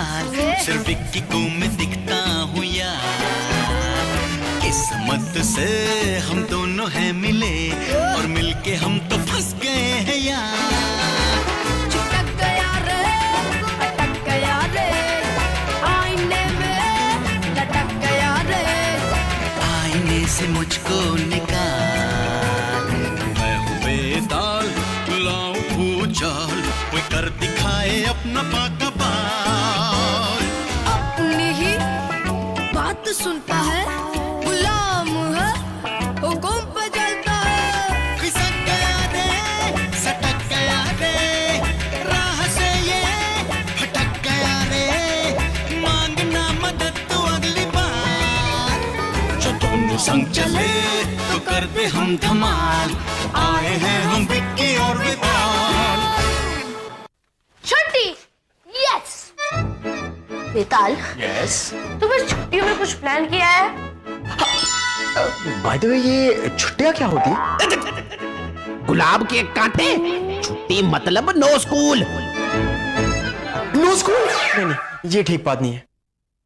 हाल, सिर्फ विक्की को मैं दिखता हूँ यार। किस्मत से हम दोनों हैं मिले और मिलके हम तो फंस गए हैं यार। चिपक गया रे, अटक गया रे, आईने में लटक गया रे, आईने से मुझको निकाल, मैं हूँ बेताल, लाऊं भूचाल, कोई कर दिखाए अपना पाका बाल। अपनी ही बात सुनता है, गुलाम है, हुकुम पे चलता है। खिसक गया रे, सटक गया रे, राह से ये भटक गया रे, मांगना मदद तो अगली बार, जो दोनों संग चले तो कर दे हम धमाल, आए हैं हम विक्की और विशाल। छुट्टी, यस। बेताल, यस। तुमने छुट्टियों में कुछ प्लान किया है? बाय द वे, ये छुट्टियां क्या होती है? गुलाब के कांटे, छुट्टी मतलब नो स्कूल। No school? नहीं नहीं, ये ठीक बात नहीं है।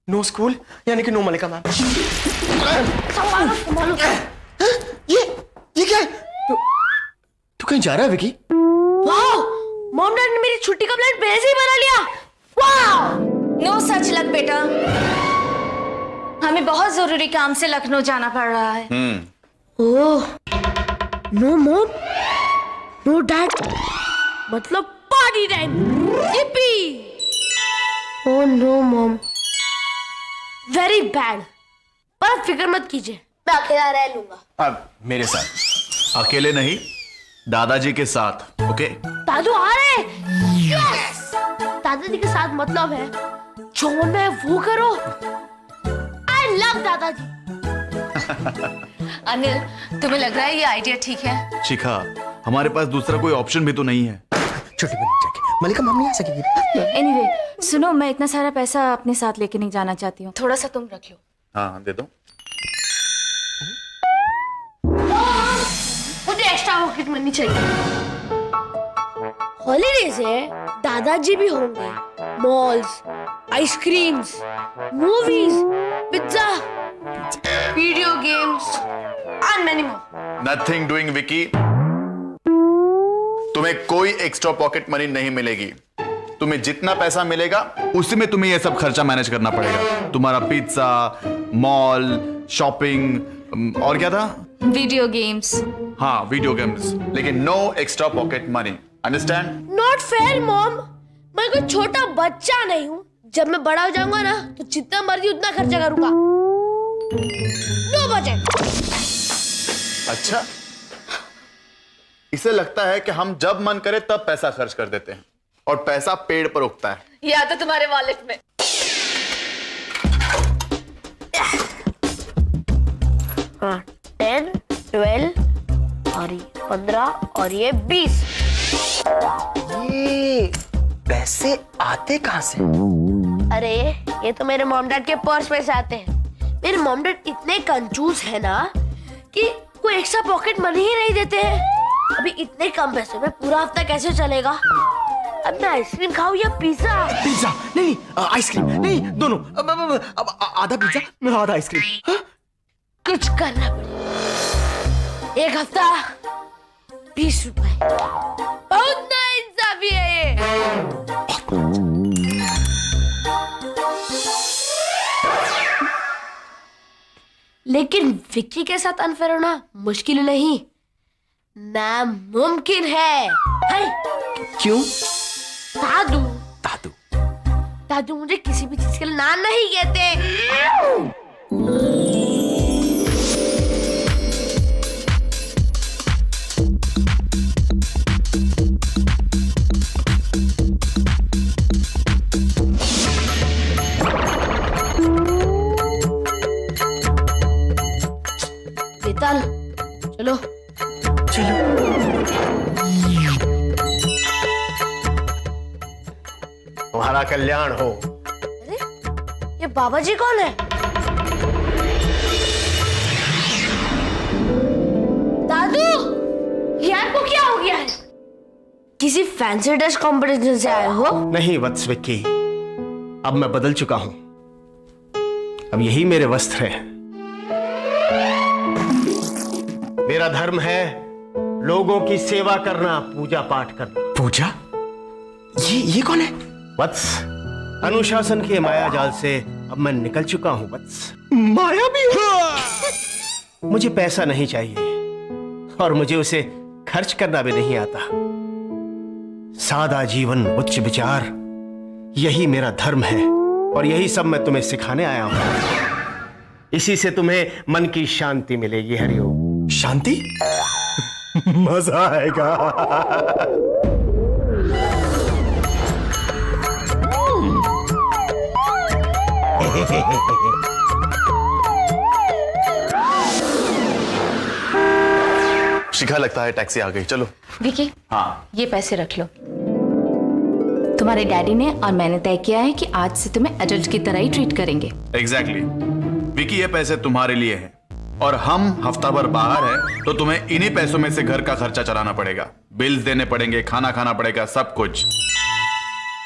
नो स्कूल यानी कि नो मलिका मैम। संभालो संभालो। ये क्या है? तू कहीं जा रहा है विकी? वाह, मॉम डैड ने मेरी छुट्टी का प्लान पहले से ही बना लिया। वाह। नो सच लक बेटा, हमें बहुत जरूरी काम से लखनऊ जाना पड़ रहा है। Oh, no mom, no dad, मतलब party time. yippee! Oh no mom, very bad. पर फिक्र मत कीजिए, मैं अकेला रह लूंगा। अब मेरे साथ अकेले नहीं, दादाजी के साथ। ओके? दादू आ रहे हैं। यस! दादाजी के साथ मतलब है जो मन में वो करो। आई लव दादाजी। अनिल, तुम्हें लग रहा है ये आइडिया ठीक है? शिखा, हमारे पास दूसरा कोई ऑप्शन भी तो नहीं है। छुट्टी पर नहीं जाके मलिका मैम नहीं आ सकेगी। एनीवे, सुनो, मैं इतना सारा पैसा अपने साथ लेके नहीं जाना चाहती हूँ, थोड़ा सा तुम रख लो। हाँ, दे दो। मुझे एक्स्ट्रा पॉकेट मनी चाहिए। हॉलीडेज है, दादाजी भी होंगे। Malls, ice creams, movies, pizza, video games and many more. Nothing doing Vicky. तुम्हें कोई एक्स्ट्रा पॉकेट मनी नहीं मिलेगी। तुम्हें जितना पैसा मिलेगा उसी में तुम्हें यह सब खर्चा मैनेज करना पड़ेगा। तुम्हारा पिज्जा, मॉल, शॉपिंग और क्या था? Video games. हाँ, वीडियो गेम्स, लेकिन no extra pocket money. Understand? Not fair mom, मैं कोई छोटा बच्चा नहीं हूँ। जब मैं बड़ा हो जाऊंगा ना, तो जितना मर्जी उतना खर्चा करूंगा। No budget. अच्छा, इसे लगता है कि हम जब मन करे तब पैसा खर्च कर देते हैं और पैसा पेड़ पर उगता है। या तो तुम्हारे वॉलेट में। हाँ, 10, 12 और ये 15 और ये 20। ये पैसे आते कहाँ से? अरे ये तो मेरे मॉम डैड के पर्स में से आते हैं। मेरे मॉम डैड इतने कंजूस है ना कि कोई एक्स्ट्रा पॉकेट मनी ही नहीं देते हैं। अभी इतने कम पैसे में पूरा हफ्ता कैसे चलेगा? अब मैं आइसक्रीम खाऊं या पिज्जा? पिज्जा नहीं, आइसक्रीम नहीं, दोनों। अब आधा पिज्जा आधा आइसक्रीम। कुछ करना पड़ेगा। एक हफ्ता 20 रुपए, बहुत नाइंसाफी है ये। लेकिन विक्की के साथ अनफेयर होना मुश्किल नहीं, नामुमकिन है। क्यों? दादू दादू दादू मुझे किसी भी चीज के लिए ना नहीं कहते। बेताल, चलो तुम्हारा कल्याण हो। अरे ये बाबा जी कौन है? दादू, ये आपको क्या हो गया है? किसी फैंसी ड्रेस कंपटीशन से आए हो? नहीं वत्स विक्की, अब मैं बदल चुका हूं। अब यही मेरे वस्त्र हैं। मेरा धर्म है लोगों की सेवा करना, पूजा पाठ करना। पूजा? ये कौन है? वत्स, अनुशासन के माया जाल से अब मैं निकल चुका हूं वत्स। माया भी है? मुझे पैसा नहीं चाहिए और मुझे उसे खर्च करना भी नहीं आता। सादा जीवन, उच्च विचार, यही मेरा धर्म है और यही सब मैं तुम्हें सिखाने आया हूं। इसी से तुम्हें मन की शांति मिलेगी। हरिओम। शांति? मजा आएगा। शिखा, लगता है टैक्सी आ गई, चलो। विकी, हाँ, ये पैसे रख लो। तुम्हारे डैडी ने और मैंने तय किया है कि आज से तुम्हें एडल्ट की तरह ही ट्रीट करेंगे। एग्जैक्टली। विकी, ये पैसे तुम्हारे लिए हैं और हम हफ्ता भर बाहर हैं, तो तुम्हें इन्हीं पैसों में से घर का खर्चा चलाना पड़ेगा, बिल्स देने पड़ेंगे, खाना खाना पड़ेगा, सब कुछ।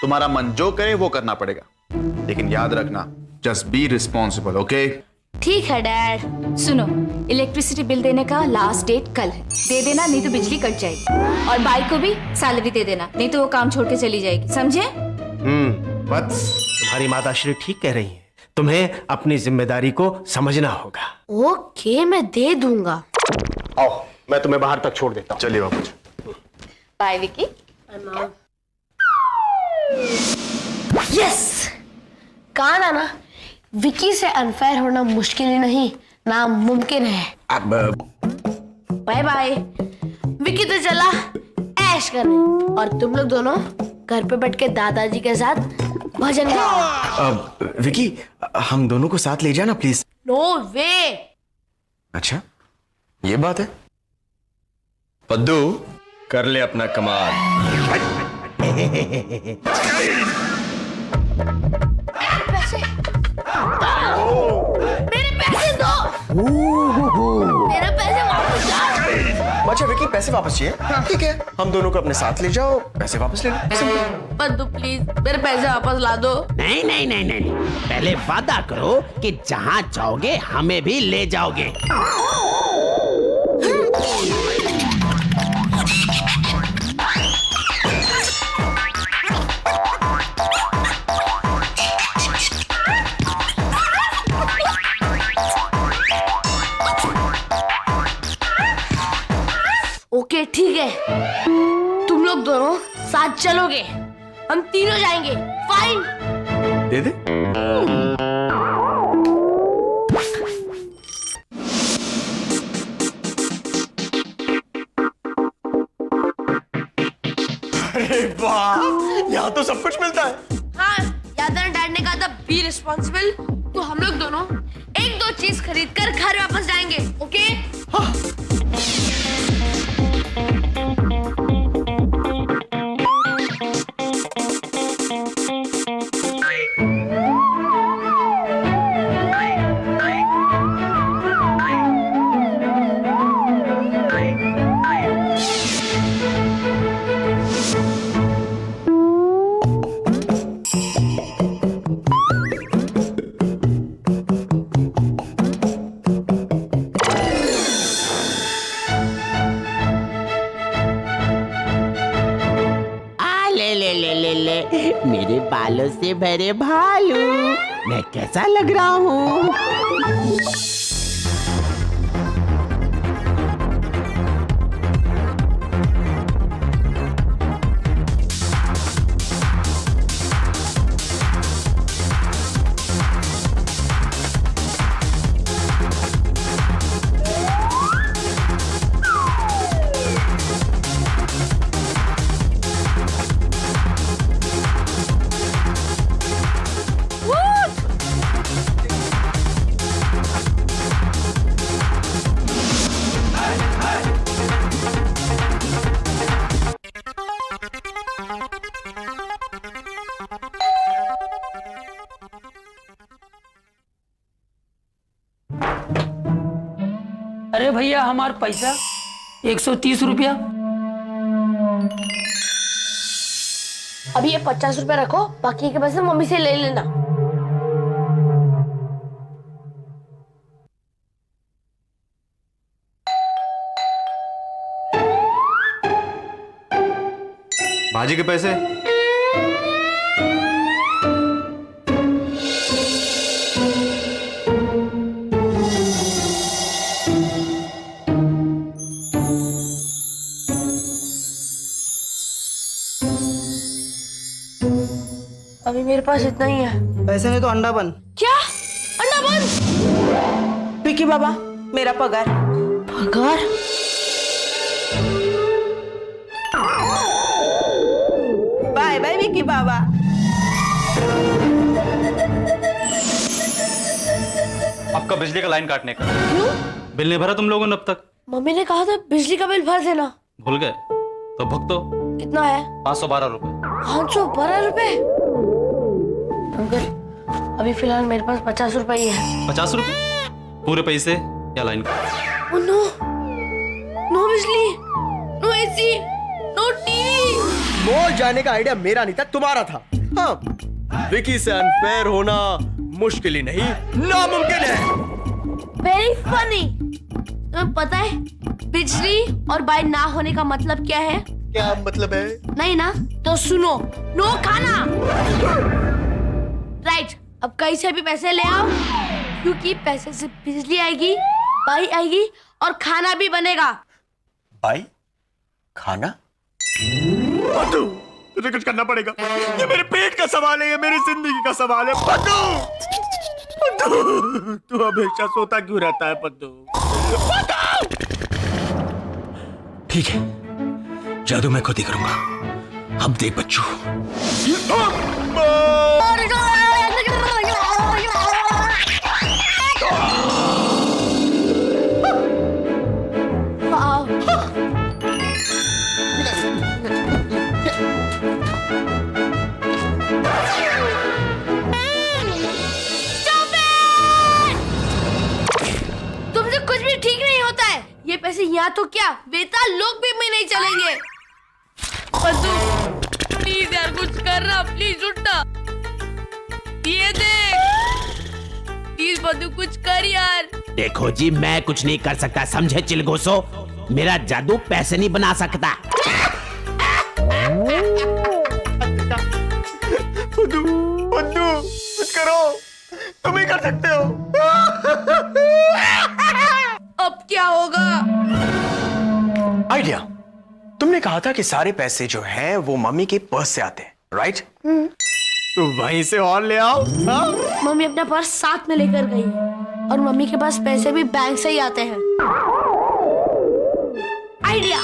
तुम्हारा मन जो करे वो करना पड़ेगा, लेकिन याद रखना, जस्ट बी रिस्पॉन्सिबल, ओके? ठीक है डैड। सुनो, इलेक्ट्रिसिटी बिल देने का लास्ट डेट कल है। दे देना, नहीं तो बिजली कट जाएगी। और बाइक को भी सैलरी दे देना, नहीं तो वो काम छोड़ के चली जाएगी, समझे? वत्स, तुम्हारी माताश्री ठीक कह रही है। तुम्हें अपनी जिम्मेदारी को समझना होगा। ओके, मैं दे दूंगा। आओ, मैं तुम्हें बाहर तक छोड़ देता हूँ। चलिए बाबू। बाय विकी। यस, कहा ना ना, विकी से अनफेयर होना मुश्किल ही नहीं, नामुमकिन है। अब बाय बाय। विकी तो चला ऐश करने और तुम लोग दोनों घर पे बैठ के दादाजी के साथ भजन गाओ। विकी, हम दोनों को साथ ले जाना प्लीज। नो वे। अच्छा, ये बात है। पद्दू, कर ले अपना कमाल। पैसे, मेरे पैसे दो। मेरे पैसे वापस जाओ। अच्छा विकी, पैसे वापस चाहिए? ठीक है, हम दोनों को अपने साथ ले जाओ, पैसे वापस ले लो। पद्दू प्लीज मेरे पैसे वापस ला दो। नहीं नहीं नहीं नहीं, पहले वादा करो कि जहाँ जाओगे हमें भी ले जाओगे। ओके ठीक है, तुम लोग दोनों साथ चलोगे, हम तीनों जाएंगे। फाइन। दे दे। अरे वाह, यहाँ तो सब कुछ मिलता है। हाँ, याद है डैड ने कहा था बी रिस्पॉन्सिबल, तो हम लोग दोनों एक दो चीज खरीद कर घर वापस जाएंगे। ओके? हाँ। मेरे बालों से भरे भालू, मैं कैसा लग रहा हूँ? अरे भैया, हमारा पैसा 130 रुपया। अभी ये 50 रुपए रखो, बाकी के पैसे मम्मी से ले लेना। भाजी के पैसे? अभी मेरे पास इतना ही है। पैसे नहीं तो अंडा बन। क्या? अंडा बंद? विकी बाबा, मेरा पगार। पगार? बाय बाय विकी बाबा। आपका बिजली का लाइन काटने का। क्यों? बिल नहीं भरा तुम लोगों ने अब तक। मम्मी ने कहा था बिजली का बिल भर देना। भूल गए? तो भुगतो। कितना है? 512 रुपए। 512 रुपए? अंकल, अभी फिलहाल मेरे पास 50 रुपए ही है। 50 रुपए? पूरे पैसे या लाइन का? Oh, no. नो बिजली, no AC, no TV. Mall जाने का आइडिया मेरा नहीं था, तुम्हारा था। हाँ, विकी से अनफेयर होना मुश्किल ही नहीं, नामुमकिन है। Very funny. तुम्हें पता है बिजली और बाय ना होने का मतलब क्या है? क्या मतलब है? नहीं ना, तो सुनो। नो खाना। राइट, अब कहीं से भी पैसे ले आओ, क्योंकि पैसे से बिजली आएगी, बाई आएगी और खाना भी बनेगा। भाई, खाना? बद्दू, तुझे कुछ करना पड़ेगा। ये मेरे पेट का सवाल है, ये मेरी जिंदगी का सवाल है। बद्दू, बद्दू, तू हमेशा सोता क्यों रहता है बद्दू? ठीक है, जादू मैं खुद ही करूंगा। अब देख बच्चू। तुमसे कुछ भी ठीक नहीं होता है। ये पैसे यहाँ तो क्या, बेताल लोग भी में नहीं चलेंगे। बद्दू, प्लीज यार कुछ करना, प्लीज उठना। ये देख, प्लीज बद्दू कुछ कर यार। देखो जी, मैं कुछ नहीं कर सकता, समझे चिलगोसो? मेरा जादू पैसे नहीं बना सकता। बद्दू, बद्दू, कुछ करो, तुम ही कर सकते हो। अब क्या होगा? आइडिया, तुमने कहा था कि सारे पैसे जो हैं वो मम्मी के पर्स से आते हैं, राइट? तो वहीं से और ले आओ। हाँ? मम्मी अपना पर्स साथ में लेकर गई है और मम्मी के पास पैसे भी बैंक से ही आते हैं। आइडिया,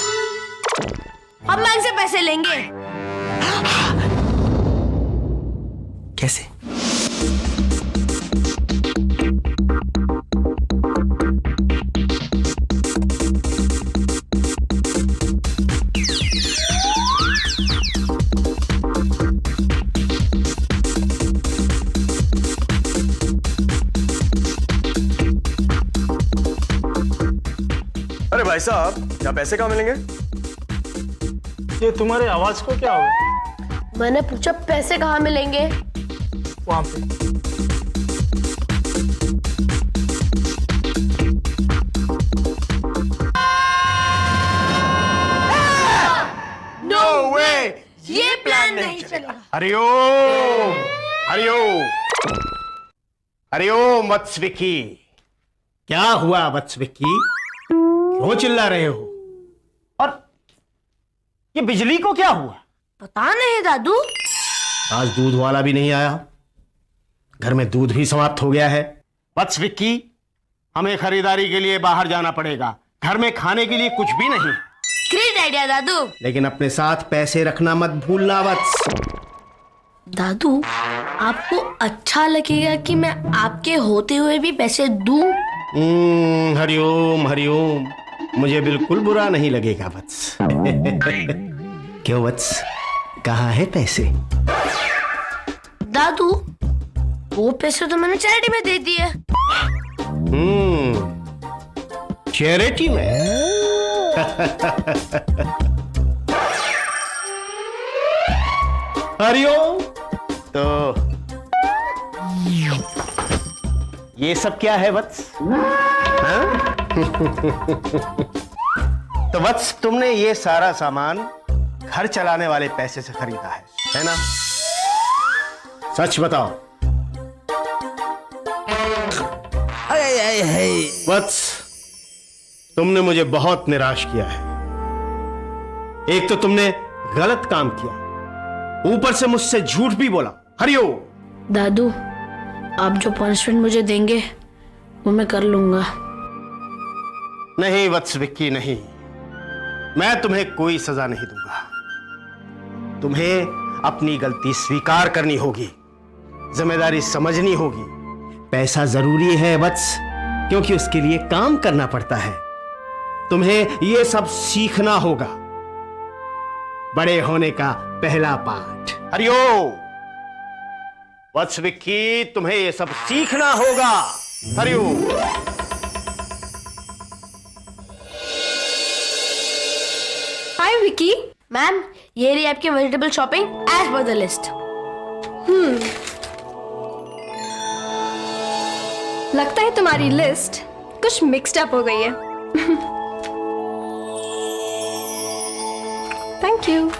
हम बैंक से पैसे लेंगे। कैसे? अरे भाई साहब, यहाँ पैसे कहाँ मिलेंगे? ये तुम्हारे आवाज को क्या हुआ? मैंने पूछा पैसे कहाँ मिलेंगे? वहां पे। नो वे, ये प्लान नहीं चलेगा। हरिओम, हरिओम, हरिओम वत्सविकी। क्या हुआ वत्सविकी? क्यों चिल्ला रहे हो? और ये बिजली को क्या हुआ? पता नहीं दादू। आज दूध वाला भी नहीं आया, घर में दूध भी समाप्त हो गया है। वत्सविकी, हमें खरीदारी के लिए बाहर जाना पड़ेगा, घर में खाने के लिए कुछ भी नहीं। ग्रेट आइडिया दादू। लेकिन अपने साथ पैसे रखना मत भूलना वत्स। दादू, आपको अच्छा लगेगा कि मैं आपके होते हुए भी पैसे दूं? हरिओम, हरिओम, मुझे बिल्कुल बुरा नहीं लगेगा वत्स। क्यों वत्स, कहाँ है पैसे? दादू, वो पैसे तो मैंने चैरिटी में दे दिए। चैरिटी में? हरिओम। तो ये सब क्या है वत्स? हाँ? तो वत्स, तुमने ये सारा सामान घर चलाने वाले पैसे से खरीदा है ना? सच बताओ। वत्स, तुमने मुझे बहुत निराश किया है। एक तो तुमने गलत काम किया, ऊपर से मुझसे झूठ भी बोला। हरिओम। दादू, आप जो पनिशमेंट मुझे देंगे वो मैं कर लूंगा। नहीं वत्स विक्की, नहीं, मैं तुम्हें कोई सजा नहीं दूंगा। तुम्हें अपनी गलती स्वीकार करनी होगी, जिम्मेदारी समझनी होगी। पैसा जरूरी है वत्स, क्योंकि उसके लिए काम करना पड़ता है। तुम्हें यह सब सीखना होगा, बड़े होने का पहला पाठ। हरिओम। वत्स विक्की, तुम्हें यह सब सीखना होगा। हरिओम। हाय विकी। मैम, ये रही आपकी vegetable shopping as per the list. लगता है तुम्हारी लिस्ट कुछ मिक्स्ड अप हो गई है। Thank you.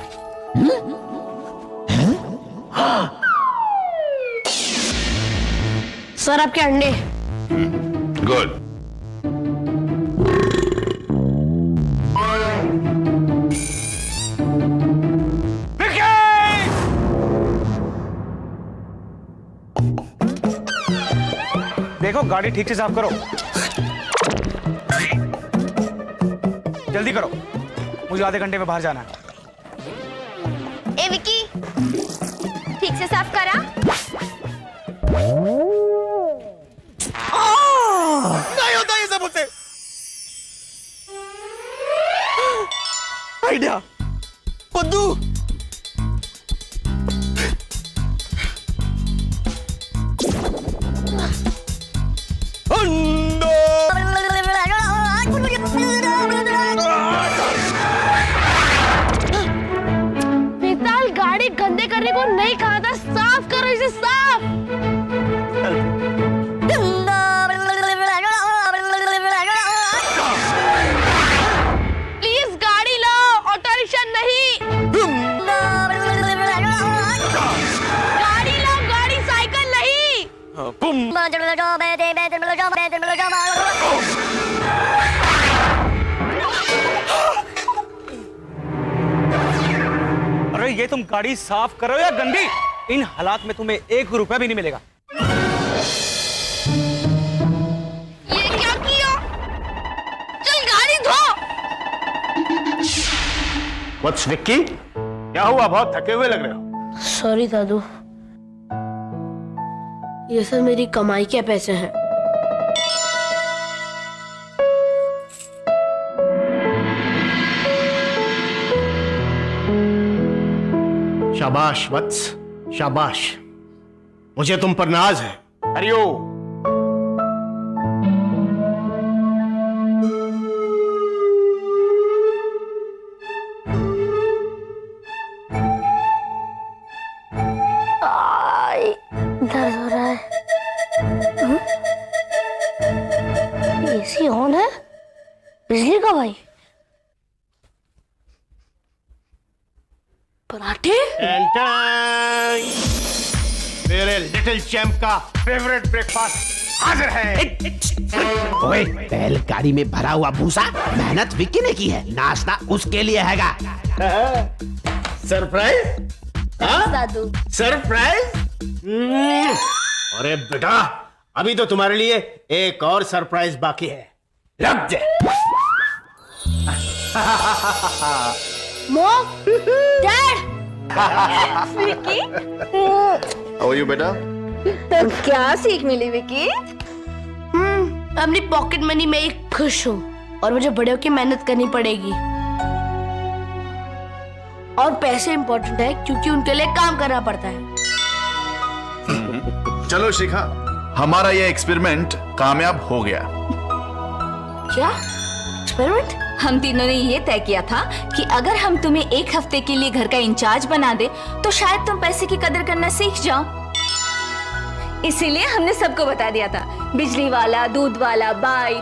सर, आपके अंडे। गुड। देखो, गाड़ी ठीक से साफ करो, जल्दी करो, मुझे आधे घंटे में बाहर जाना है। ए विकी, ठीक से साफ करा। नहीं होता ये सब मुझसे। आइडिया, बुद्धू। बेताल, गाड़ी गंदे करने को नहीं कहा था, साफ करो इसे, साफ। प्लीज गाड़ी लो, ऑटो रिक्शा नहीं। गाड़ी लो, गाड़ी साइकिल नहीं। अरे ये तुम गाड़ी साफ करो या गंदी, इन हालात में तुम्हें 1 रुपया भी नहीं मिलेगा। ये क्या किया? चल गाड़ी धो। वत्स विक्की, क्या हुआ? बहुत थके हुए लग रहे हो। सॉरी दादू, ये सब मेरी कमाई के पैसे हैं। शाबाश वत्स, शाबाश, मुझे तुम पर नाज है। हरिओम। दर्द हो रहा है। एसी ऑन है? बिजली कब आई? पराठे? मेरे लिटिल चैंप का फेवरेट ब्रेकफास्ट हाजिर है। ओए, बैलगाड़ी में भरा हुआ भूसा मेहनत विक्की ने की है, नाश्ता उसके लिए हैगा। सरप्राइज? दादू, सरप्राइज? अरे बेटा, अभी तो तुम्हारे लिए एक और सरप्राइज बाकी है, लग जा। Mom, dad. Vicky, How are you, बेटा? क्या सीख मिली विकी? अपनी पॉकेट मनी में एक खुश हूँ और मुझे बड़े होकर मेहनत करनी पड़ेगी। और पैसे इंपॉर्टेंट है क्योंकि उनके लिए काम करना पड़ता है। चलो शिखा, हमारा ये एक्सपेरिमेंट कामयाब हो गया। क्या एक्सपेरिमेंट? हम तीनों ने ये तय किया था कि अगर हम तुम्हें एक हफ्ते के लिए घर का इंचार्ज बना दे तो शायद तुम पैसे की कदर करना सीख जाओ। इसीलिए हमने सबको बता दिया था, बिजली वाला, दूध वाला, बाई।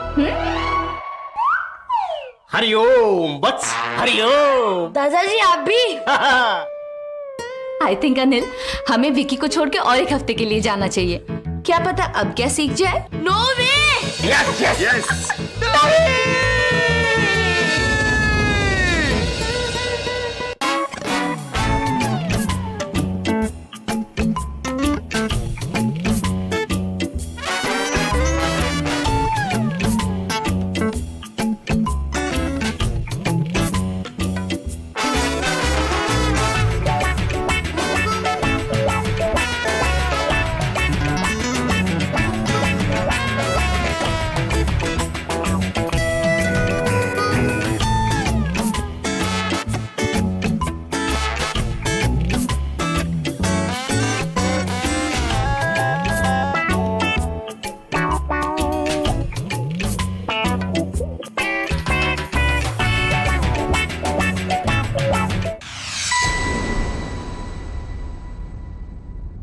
हरिओम वत्स, हरिओम। दादाजी आप भी? आई थिंक अनिल, हमें विकी को छोड़ के और एक हफ्ते के लिए जाना चाहिए। क्या पता अब क्या सीख जाए। No way. Yes yes yes.